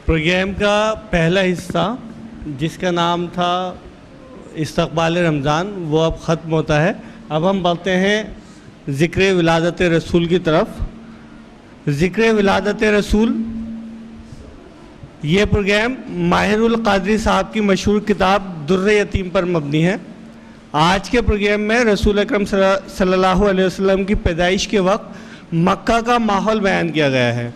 Programme का पहला हिस्सा जिसका नाम था इस्तक़बाल रमज़ान वो अब ख़त्म होता है। अब हम बढ़ते हैं ज़िक्र विलादत रसूल की तरफ। ज़िक्र विलादत रसूल ये प्रोग्राम माहिरुल क़ादरी साहब की मशहूर किताब दुर्र यतीम पर मबनी है। आज के प्रोग्राम में रसूल अकरम सल्लल्लाहु अलैहि वसल्लम की पैदाइश के वक्त मक्का का माहौल बयान किया गया है।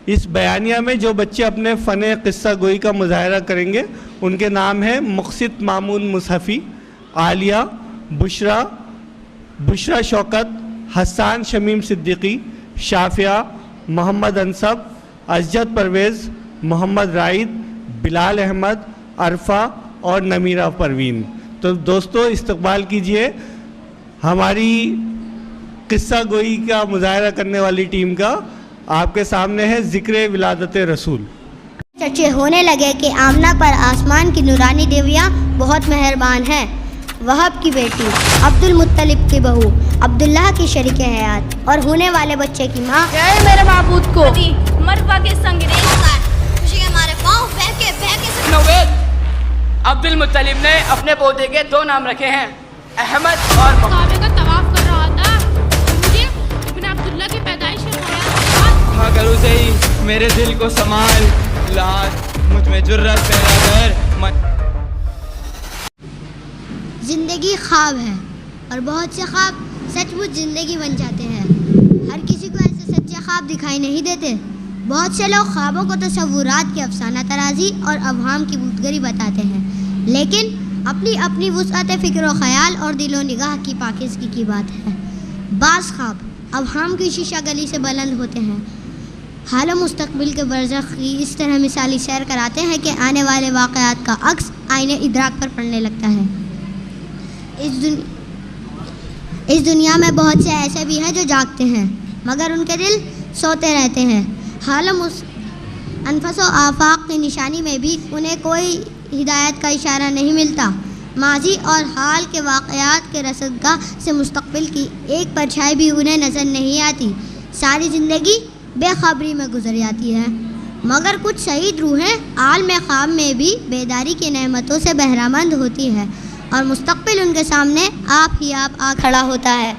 इस बयानिया में जो बच्चे अपने फ़न क़िस्सा गोई का मुज़ाहरा करेंगे उनके नाम हैं मुक़सिद मामून मुसहफ़ी, आलिया, बुशरा शौकत, हसान शमीम सिद्दीकी, शाफ़िया, मोहम्मद अनसब, अजद परवेज़, मोहम्मद राइद, बिलाल अहमद, अरफ़ा और नमीरा परवीन। तो दोस्तों इस्तक़बाल कीजिए हमारी क़िस्सा गोई का मुज़ाहरा करने वाली टीम का। आपके सामने है ज़िक्र विलादत रसूल। चर्चे होने लगे कि आमना पर आसमान की नूरानी देवियाँ बहुत मेहरबान हैं। वहब की बेटी, अब्दुल मुत्तलिब की बहू, अब्दुल्लाह की शरीक हयात और होने वाले बच्चे की माँ मेरे माबूद को मरवा के संगरेज खुशी हमारे पाँव बहके नवेद। अब्दुल मुत्तलिब ने अपने पोते के दो नाम रखे हैं, अहमद और काबे का तवाफ कर रहा था, मुझे इब्न अब्दुल्ला की पैदाइश में हाँ करूँ से ही मेरे दिल को संभाल, लाज मुझ में जुर्रत पैदा कर। ज़िंदगी ख्वाब है और बहुत से ख्वाब सचमुच ज़िंदगी बन जाते हैं। हर किसी को ऐसे सच्चे ख्वाब दिखाई नहीं देते। बहुत से लोग ख्वाबों को तसव्वुरात की अफसाना तराजी और अवहाम की बूतगरी बताते हैं, लेकिन अपनी अपनी वुसअत फ़िक्र व ख़याल और दिलो निगाह की पाकिज़गी की बात है। बाज़ ख्वाब अवहाम की शीशा गली से बुलंद होते हैं, हाल मुस्तक़बिल के बरज़ख की इस तरह मिसाली सैर कराते हैं कि आने वाले वाक़यात का अक्स आईने इदराक पर पड़ने लगता है। इस दुनिया में बहुत से ऐसे भी हैं जो जागते हैं मगर उनके दिल सोते रहते हैं। हालम उस अनफस व आफाक की निशानी में भी उन्हें कोई हिदायत का इशारा नहीं मिलता। माजी और हाल के वाक़यात के रसदगाह से मुस्तक़बिल की एक परछाई भी उन्हें नज़र नहीं आती। सारी ज़िंदगी बेखबरी में गुजर जाती है। मगर कुछ शहीद रूहें आलम ख्वाब में भी बेदारी की नेमतों से बहरामंद होती है और मुस्तक़बिल उनके सामने आप ही आप आ खड़ा होता है।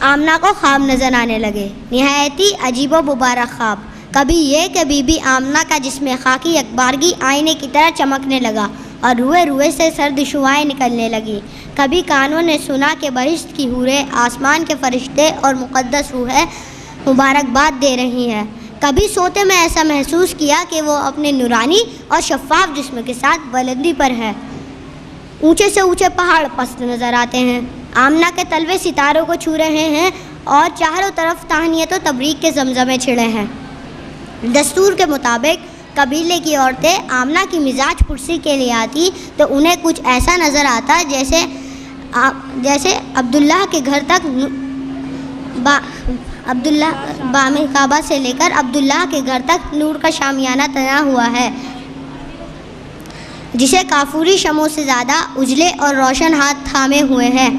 आमना को ख्वाब नज़र आने लगे, निहायती अजीब व मुबारक ख्वाब। कभी ये कि बीबी आमना का जिस्म खाकी अखबारगी आईने की तरह चमकने लगा और रुए रुए से सर्द शुआएँ निकलने लगी। कभी कानों ने सुना कि बहिश्त की हूरें आसमान के फरिश्ते और मुक़द्दस रूहें मुबारकबाद दे रही हैं। कभी सोते में ऐसा महसूस किया कि वो अपने नूरानी और शफ़ाफ जिस्म के साथ बुलंदी पर है। ऊंचे से ऊंचे पहाड़ पस्त नज़र आते हैं, आमना के तलवे सितारों को छू रहे हैं और चारों तरफ ताहनियत व तबरीक के जमजमे छिड़े हैं। दस्तूर के मुताबिक कबीले की औरतें आमना की मिजाज पुरसी के लिए आती तो उन्हें कुछ ऐसा नज़र आता जैसे अब्दुल्लाह के घर तक बामे काबा से लेकर अब्दुल्लाह के घर तक नूर का शामियाना तना हुआ है, जिसे काफूरी शमों से ज़्यादा उजले और रोशन हाथ थामे हुए हैं।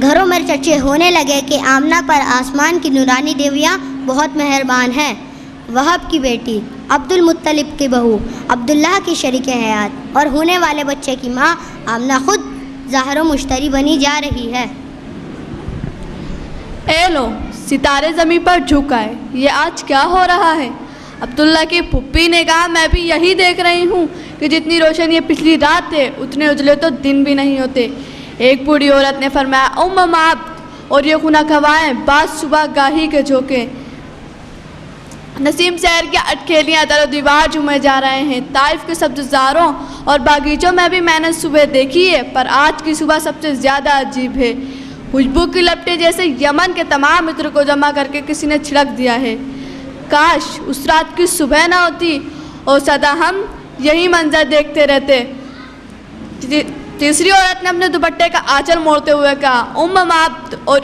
घरों में चर्चे होने लगे कि आमना पर आसमान की नूरानी देवियाँ बहुत मेहरबान हैं। वहब की बेटी, अब्दुल मुत्तलिब की बहू, अब्दुल्लाह की शरीक हयात और होने वाले बच्चे की माँ आमना खुद ज़ाहिर मुश्तरी बनी जा रही है। ए लो, सितारे ज़मीन पर झुक आए, ये आज क्या हो रहा है? अब्दुल्ला की पुप्पी ने कहा, मैं भी यही देख रही हूँ कि जितनी रोशन ये पिछली रात थे उतने उजले तो दिन भी नहीं होते। एक बूढ़ी औरत ने फरमाया, ओ ममाब, और ये खुना खवाएँ बाद सुबह गाही के झोंके। नसीम शहर की अटखेलियाँ दरो दीवार झूमे जा रहे हैं। ताइफ के सब्ज़ारों और बागीचों में भी मैंने सुबह देखी है, पर आज की सुबह सबसे ज़्यादा अजीब है। खुशबू की लपटें जैसे यमन के तमाम इत्र को जमा करके किसी ने छिड़क दिया है। काश उस रात की सुबह ना होती और सदा हम यही मंजर देखते रहते। तीसरी औरत ने अपने दुपट्टे का आंचल मोड़ते हुए कहा, उम्म आप, और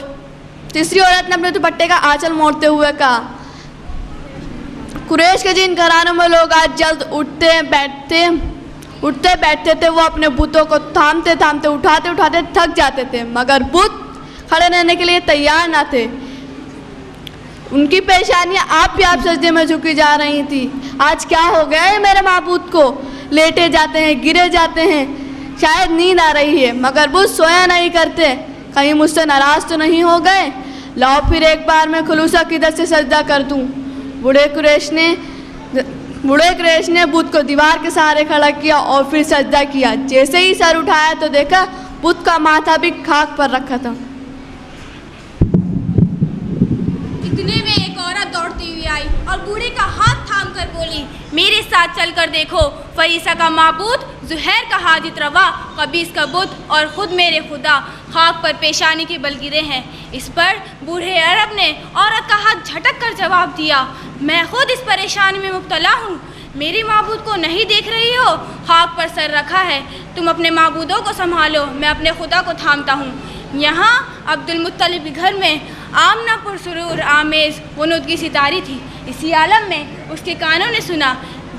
तीसरी औरत ने अपने दुपट्टे का आंचल मोड़ते हुए कहा, कुरैश के जिन घरानों में लोग आज जल्द उठते बैठते थे, वो अपने बुतों को थामते थामते उठाते उठाते थक जाते थे, मगर बुत खड़े रहने के लिए तैयार ना थे। उनकी पेशानियां आप भी आप सजदे में झुकी जा रही थी। आज क्या हो गया है मेरे माबूद को? लेटे जाते हैं, गिरे जाते हैं, शायद नींद आ रही है मगर वो सोया नहीं करते। कहीं मुझसे नाराज़ तो नहीं हो गए? लाओ फिर एक बार मैं खुलूसा किधर से सजदा कर दूं। बूढ़े कुरैश ने बुत को दीवार के सहारे खड़ा किया और फिर सजदा किया। जैसे ही सर उठाया तो देखा बुत का माथा भी खाक पर रखा था। इतने में एक औरत दौड़ती हुई आई और बूढ़े का हाथ थाम कर बोली, मेरे साथ चलकर देखो, फरीसा का माबूद, जुहैर का हाजित रवा, कबीस का बुत और खुद मेरे खुदा खाक पर पेशानी के बल गिरे हैं। इस पर बूढ़े अरब ने औरत का हाथ झटक कर जवाब दिया, मैं खुद इस परेशानी में मुब्तला हूँ। मेरे माबूद को नहीं देख रही हो? खाक पर सर रखा है। तुम अपने माबूदों को संभालो, मैं अपने खुदा को थामता हूँ। यहाँ अब्दुल मुत्तलिब के घर में आमना पुरसुरूर आमेज़ वनुद की सितारी थी। इसी आलम में उसके कानों ने सुना,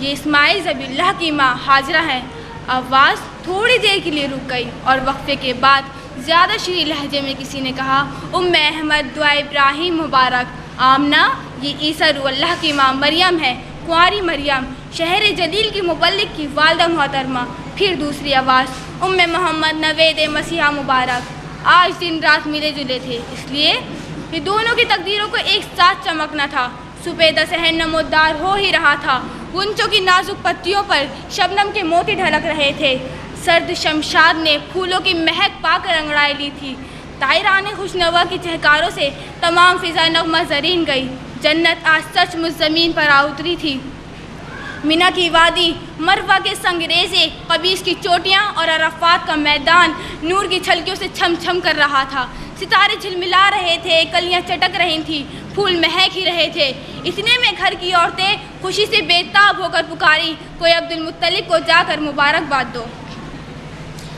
ये इस्माइल ज़बीउल्लाह की माँ हाजरा है। आवाज़ थोड़ी देर के लिए रुक गई और वक्फे के बाद ज़्यादा शीरी लहजे में किसी ने कहा, उम्मे अहमद दुआ इब्राहिम मुबारक। आमना, ये ईसा रूहल्लाह की माँ मरियम है, कुंवारी मरियम, शहर जलील की मुबल्लिग की वालदा मोहतरमा। फिर दूसरी आवाज़, उम्मे मोहम्मद नवेद मसीहा मुबारक। आज दिन रात मिले जुले थे, इसलिए ये दोनों की तकदीरों को एक साथ चमकना था। सुबेदा सहन नमोदार हो ही रहा था। गुंचों की नाजुक पत्तियों पर शबनम के मोती ढलक रहे थे। सर्द शमशाद ने फूलों की महक पाकर अंगड़ाई ली थी। तायराने खुशनवा की चहकारों से तमाम फिजा नगमा जरीन गई। जन्नत आज सचमुच ज़मीन पर आ उतरी थी। मिना की वादी, मरवा के संगरेज़े, कबीस की चोटियाँ और अरफात का मैदान नूर की छलकियों से छम छम कर रहा था। सितारे झिलमिला रहे थे, कलियाँ चटक रही थीं, फूल महक ही रहे थे। इतने में घर की औरतें खुशी से बेताब होकर पुकारी, कोई अब्दुल मुत्तलिब को जाकर मुबारकबाद दो।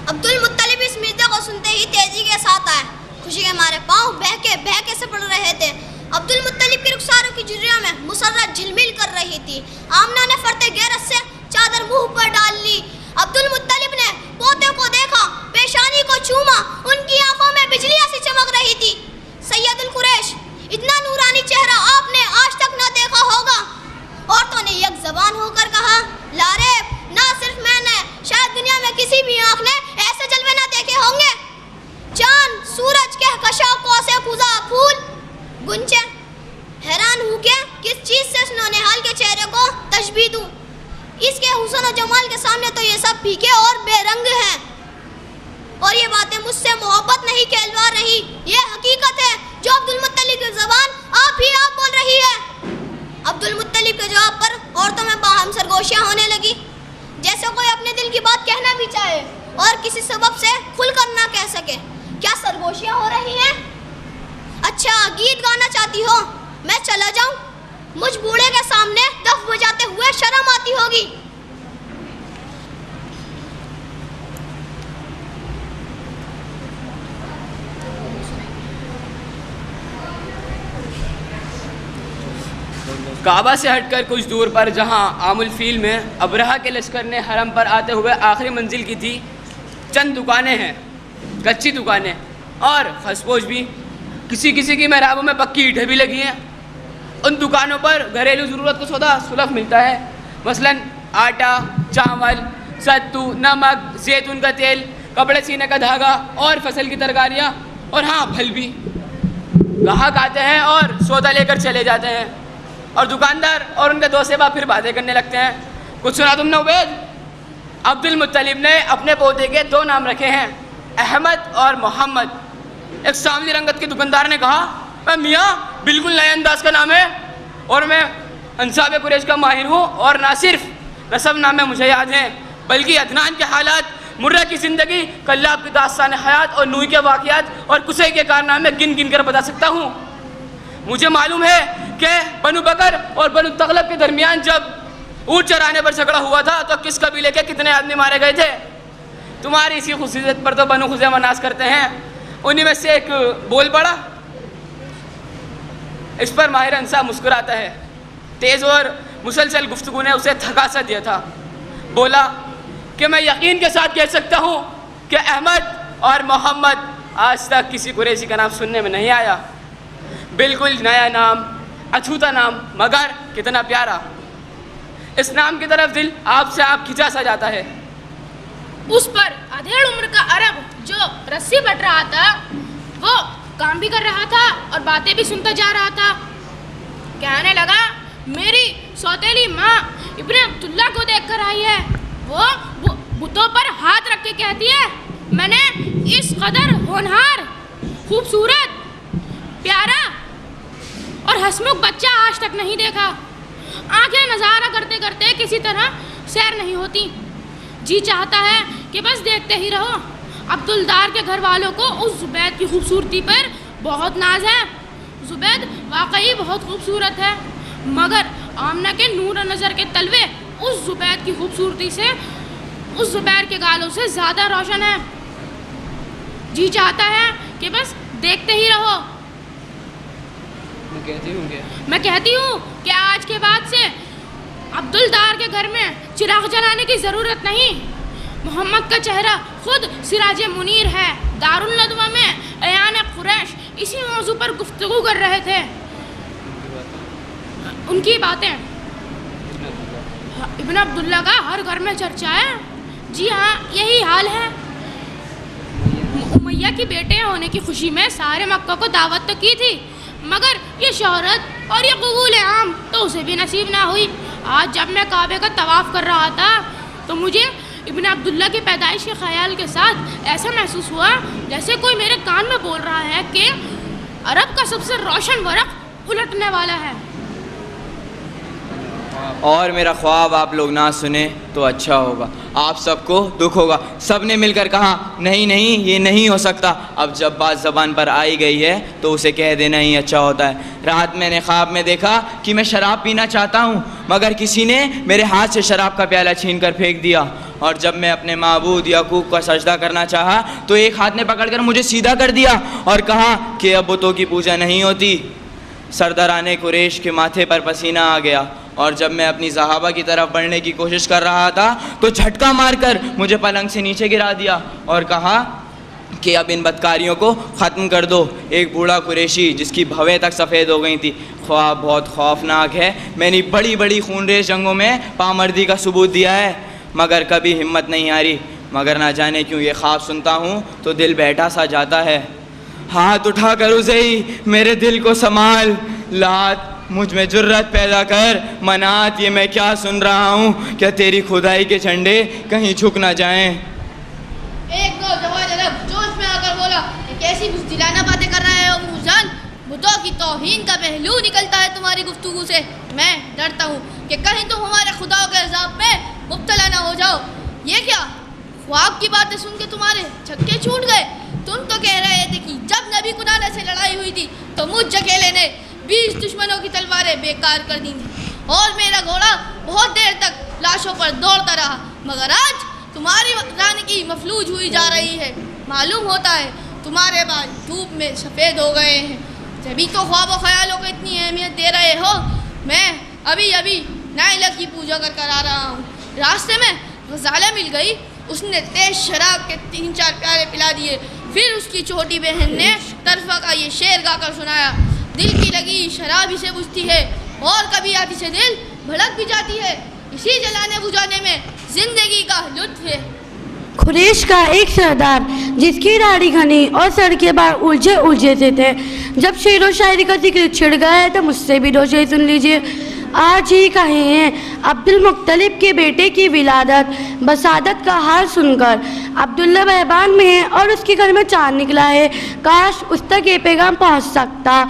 अब्दुल मुत्तलिब इस मिर्जा को सुनते ही तेजी के साथ आए। खुशी के मारे पाँव बहके से पड़ रहे थे। अब्दुल मुत्तलिब की रुखसारों की झुर्रियों में मुसर्रत झिलमिल कर रही थी। आमना ने फरते गैरत से चादर मुंह पर डाल ली। अब्दुल मुत्तलिब ने पोते को देखा, पेशानी को चूमा, उनकी आंखों में बिजलियां सी चमक रही थी। सैयदुल कुरैश, इतना नूरानी चेहरा आपने आज तक न देखा होगा। औरतों ने एक जबान होकर कहा, लारेब, ना सिर्फ मैंने, शायद दुनिया में किसी भी आंख ने ऐसे जलवे न देखे होंगे। चांद, सूरज, कहकशा, कौसे, खुजा, फूल, गुंचे। हैरान हूँ कि किस चीज़ से नौनिहाल के चेहरे को तशबीह दूँ। इसके हुस्न और जमाल के सामने तो ये सब फीके और बेरंग हैं। और ये बातें मुझसे मोहब्बत नहीं कहलवा रही, ये हकीकत है जो अब्दुल मुत्तलिब की ज़बान आप ही आप बोल रही है। अब्दुल मुत्तलिब के जवाब पर औरतों में बाहम सरगोशियाँ होने लगी, जैसे कोई अपने दिल की बात कहना भी चाहे और किसी सबब से खुलकर ना कह सके। क्या सरगोशियाँ हो रही हैं? अच्छा, गीत गाना चाहती हो? मैं चला जाऊं? मुझ बूढ़े के सामने दफ बजाते हुए शर्म आती होगी। काबा से हटकर कुछ दूर पर जहां आमुल फील में अबरहा के लश्कर ने हरम पर आते हुए आखिरी मंजिल की थी, चंद दुकानें हैं, कच्ची दुकानें और खसपोश भी। किसी किसी की महराबों में पक्की ईंटें भी लगी हैं। उन दुकानों पर घरेलू ज़रूरत का सौदा सुलभ मिलता है, मसलन आटा, चावल, सत्तू, नमक, जैतून का तेल, कपड़े सीने का धागा और फसल की तरकारियाँ, और हाँ, फल भी। ग्राहक आते हैं और सौदा लेकर चले जाते हैं और दुकानदार और उनके दोस्त से फिर बातें करने लगते हैं। कुछ सुना तुमने उबैद? अब्दुल मुत्तलिब ने अपने पोते के दो नाम रखे हैं, अहमद और मोहम्मद। एक सांवली रंगत के दुकानदार ने कहा, मियाँ, बिल्कुल नए अंदाज का नाम है और मैं अंसाब कुरैश का माहिर हूँ, और ना सिर्फ नसब नाम में मुझे याद है बल्कि अदनान के हालात, मुर्रा की ज़िंदगी, कल्लाब की दास्तान हयात और नूह के वाक़ियात और कुसै के कारनामे गिन गिन कर बता सकता हूँ। मुझे मालूम है कि बनु बकर और बनु तगलब के दरमियान जब ऊँट चराने पर झगड़ा हुआ था तो किस कबीले के कितने आदमी मारे गए थे। तुम्हारी इसी खुसूसियत पर तो बनु खुज़ैमा नाज़ करते हैं। उन्हीं में से एक बोल पड़ा। इस पर माहिर अंसाब मुस्कुराता है। तेज़ और मुसलसल गुफ्तगू ने उसे थका सा दिया था। बोला कि मैं यकीन के साथ कह सकता हूँ कि अहमद और मोहम्मद आज तक किसी कुरैशी का नाम सुनने में नहीं आया। बिल्कुल नया नाम, अछूता नाम मगर कितना प्यारा। इस नाम की तरफ दिल आपसे आप खिंचा सा जाता है। उस पर अधेड़ उम्र का अरब जो रस्सी बट रहा था, वो काम भी कर रहा था और बातें भी सुनता जा रहा था। कहने लगा, मेरी सौतेली माँ इब्ने अब्दुल्ला को देखकर आई है। वो बुतों पर हाथ रख के कहती है, मैंने इस कदर होनहार, खूबसूरत, प्यारा और हंसमुख बच्चा आज तक नहीं देखा। आंखें नज़ारा करते करते किसी तरह सैर नहीं होती। जी चाहता है कि बस देखते ही रहो। अब्दुलदार के घर वालों को उस जुबैद की खूबसूरती पर बहुत नाज है। जुबैद वाकई बहुत खूबसूरत है, मगर आमना के नूर नज़र के तलवे उस जुबैद की खूबसूरती से, उस जुबैर के गालों से ज़्यादा रोशन है। जी चाहता है कि बस देखते ही रहो। मैं कहती हूँ कि आज के बाद से अब्दुलदार के घर में चिराग जलाने की ज़रूरत नहीं। मोहम्मद का चेहरा खुद सिराज मुनीर है। दारुल नदवा में अयान कुरैश इसी मौजू पर गुफ्तगू कर रहे थे। उनकी बातें इब्न अब्दुल्ला का हर घर में चर्चा है। जी हाँ, यही हाल है। उमैया की बेटे होने की खुशी में सारे मक्का को दावत तो की थी, मगर ये शोहरत और ये कबूल आम तो उसे भी नसीब ना हुई। आज जब मैं काबे का तवाफ़ कर रहा था तो मुझे इब्न अब्दुल्ला की पैदाइश के ख्याल के साथ ऐसा महसूस हुआ जैसे कोई मेरे कान में बोल रहा है कि अरब का सबसे रोशन वरक़ उलटने वाला है। और मेरा ख्वाब आप लोग ना सुने तो अच्छा होगा। आप सबको दुख होगा। सब ने मिलकर कहा, नहीं नहीं, ये नहीं हो सकता। अब जब बात ज़बान पर आई गई है तो उसे कह देना ही अच्छा होता है। रात मैंने ख्वाब में देखा कि मैं शराब पीना चाहता हूँ, मगर किसी ने मेरे हाथ से शराब का प्याला छीन कर फेंक दिया। और जब मैं अपने माबूद याकूब का सजदा करना चाहा तो एक हाथ ने पकड़कर मुझे सीधा कर दिया और कहा कि अब बुतों की पूजा नहीं होती। सरदाराने कुरैश के माथे पर पसीना आ गया और जब मैं अपनी सहाबा की तरफ बढ़ने की कोशिश कर रहा था तो झटका मारकर मुझे पलंग से नीचे गिरा दिया और कहा कि अब इन बदकारियों को ख़त्म कर दो। एक बूढ़ा कुरैशी जिसकी भवें तक सफ़ेद हो गई थी। ख्वाब बहुत खौफनाक है। मैंने बड़ी बड़ी खूनरेज़ जंगों में पामर्दी का सबूत दिया है, मगर कभी हिम्मत नहीं हारी। मगर ना जाने क्यों ये ख्वाब सुनता हूँ तो दिल बैठा सा जाता है। हाथ उठा कर उसे ही मेरे दिल को संभाल। लात, मुझ में जुर्रत पैदा कर। मनात, ये मैं क्या सुन रहा हूँ? क्या तेरी खुदाई के झंडे कहीं झुक ना जाएं? एक दो जवान अरब जोश में आकर बोला, ये कैसी बुज़दिलाना बातें कर रहे हो मुहजान? बुतों की तौहीन का पहलू निकलता है तुम्हारी गुफ्तगू से। मैं डरता हूँ कि कहीं तुम हमारे खुदाओं के अज़ाब में मुब्तला ना हो जाओ। ये क्या, ख्वाब की बातें सुन के तुम्हारे छक्के छूट गए? तुम तो कह रहे थे कि जब नबी कुनाना से लड़ाई हुई थी तो मुझ अकेले ने 20 दुश्मनों की तलवारें बेकार कर दी थी और मेरा घोड़ा बहुत देर तक लाशों पर दौड़ता रहा, मगर आज तुम्हारी रानी की मफलूज हुई जा रही है। मालूम होता है तुम्हारे बाल धूप में सफ़ेद हो गए हैं। जभी तो ख्वाब व ख्यालों को इतनी अहमियत दे रहे हो। मैं अभी अभी नाइला की पूजा कर कर आ रहा हूँ। रास्ते में गजाला मिल गई, उसने तेज शराब के 3-4 प्याले पिला दिए। फिर उसकी छोटी बहन ने तरफा का ये शेर गाकर सुनाया, दिल की लगी शराब ही से बुझती है और कभी आती से दिल भड़क भी जाती है। इसी जलाने बुझाने में जिंदगी का लुत्फ है। कुरैश का एक सरदार जिसकी दाढ़ी घनी और सर के बाल उलझे उलझे से थे। जब शेर व शायरी का जिक्र छिड़ गया है तो मुझसे भी 2 शेर सुन लीजिए। आज ही कहे हैं अब्दुल मुत्तलिब के बेटे की विलादत बसादत का हाल सुनकर। अब्दुल्ला बहबान में है और उसके घर में चांद निकला है। काश उस तक ये पैगाम पहुंच सकता।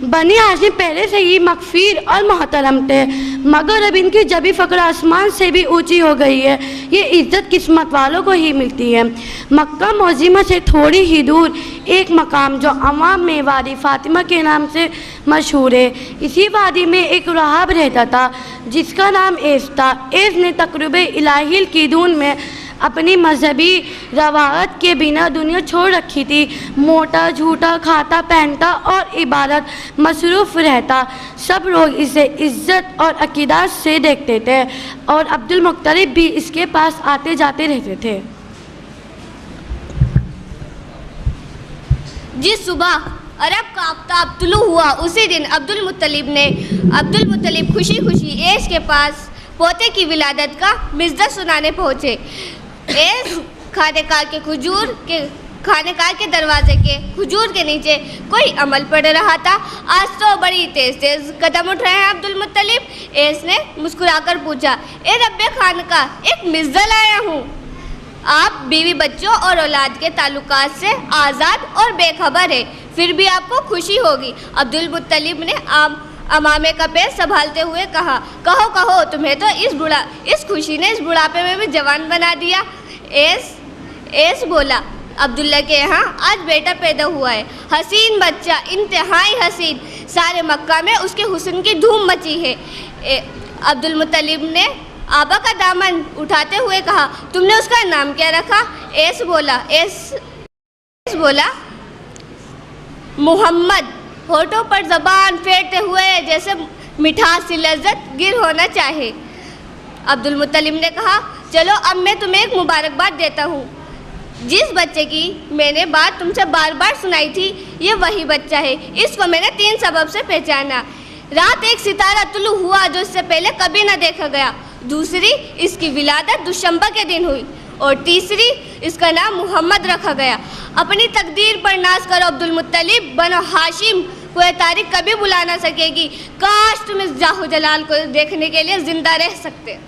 बनी हाशिम पहले से ही मगफीर और मोहतरम थे, मगर अब इनकी जबी फ़क्र आसमान से भी ऊंची हो गई है। ये इज़्ज़त किस्मत वालों को ही मिलती है। मक्का मोज़िमा से थोड़ी ही दूर एक मकाम जो अवाम में वादी फ़ातिमा के नाम से मशहूर है। इसी वादी में एक राहब रहता था जिसका नाम एस था। एस ने तक़रीब इलाहिल की धुन में अपनी मजहबी रवायत के बिना दुनिया छोड़ रखी थी। मोटा झूठा खाता पहनता और इबादत मसरूफ़ रहता। सब लोग इसे इज़्ज़त और अक़ीदत से देखते थे और अब्दुल मुत्तलिब भी इसके पास आते जाते रहते थे। जिस सुबह अरब का आफताब तुलू हुआ उसी दिन अब्दुल मुत्तलिब खुशी खुशी ऐश के पास पोते की विलादत का मिज़्ज़ा सुनाने पहुँचे। ऐश खानेकार के दरवाजे के खजूर के नीचे कोई अमल पड़ रहा था। आज तो बड़ी तेज तेज कदम उठ रहे हैं अब्दुल मुत्तलिब। ऐश ने मुस्कुराकर पूछा, ए रब्बे खानका, एक मिज़्ज़ा लाया हूँ। आप बीवी बच्चों और औलाद के ताल्लुकात से आज़ाद और बेखबर है, फिर भी आपको खुशी होगी। अब्दुल मुत्तलिब ने अमामे का पैर संभालते हुए कहा, कहो कहो, तुम्हें तो इस खुशी ने इस बुढ़ापे में भी जवान बना दिया। ऐश बोला, अब्दुल्ला के यहाँ आज बेटा पैदा हुआ है, हसीन बच्चा, इंतहाई हसीन, सारे मक्का में उसके हुस्न की धूम मची है। अब्दुल मुत्तलिब ने आबा का दामन उठाते हुए कहा, तुमने उसका नाम क्या रखा? ऐश बोला मोहम्मद, होठों पर जबान फेरते हुए जैसे मिठास सी लज्जत गिर होना चाहे। अब्दुल मुत्तलिब ने कहा, चलो अब मैं तुम्हें एक मुबारकबाद देता हूँ। जिस बच्चे की मैंने बात तुमसे बार बार सुनाई थी, ये वही बच्चा है। इसको मैंने 3 सबब से पहचाना। रात एक सितारा तुलू हुआ जो इससे पहले कभी न देखा गया। दूसरी, इसकी विलादत दुशंबा के दिन हुई। और तीसरी, इसका नाम मोहम्मद रखा गया। अपनी तकदीर पर नाज करो अब्दुल मुत्तलिब, बनो हाशिम को यह तारीख कभी बुला ना सकेगी। काश तुम इस जाहो जलाल को देखने के लिए जिंदा रह सकते।